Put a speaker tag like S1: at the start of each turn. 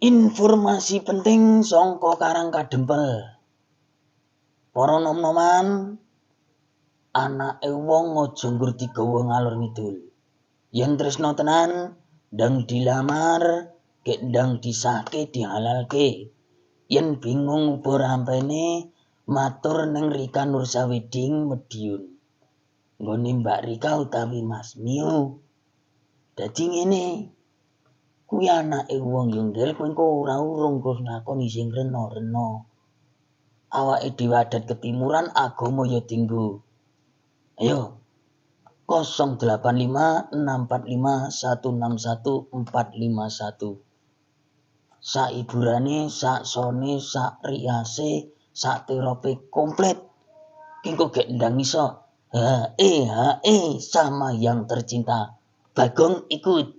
S1: Informasi penting saka Karang Kadempel. Para nom-noman, anake wong aja nggur digawa ngalor ngidul. Yen tresna tenan, ndang dilamar, gek ndang disahke dihalalke. Yen bingung uga rampene, matur ning Rika Nursaweding Mediun. Nggone Mbak Rika utawi Mas Mio. Dadi ngene, kuwi anake wong yo ngger kowe engko ora urung kok ngakoni sing rena-rena. Awake dhewe adat ketimuran agama ya dinggo. Ayo 085645161451. Sak hiburane, sak sone, sak riase, sak terope komplit. Engko gek ndang iso. Sama yang tercinta. Bagong ikut.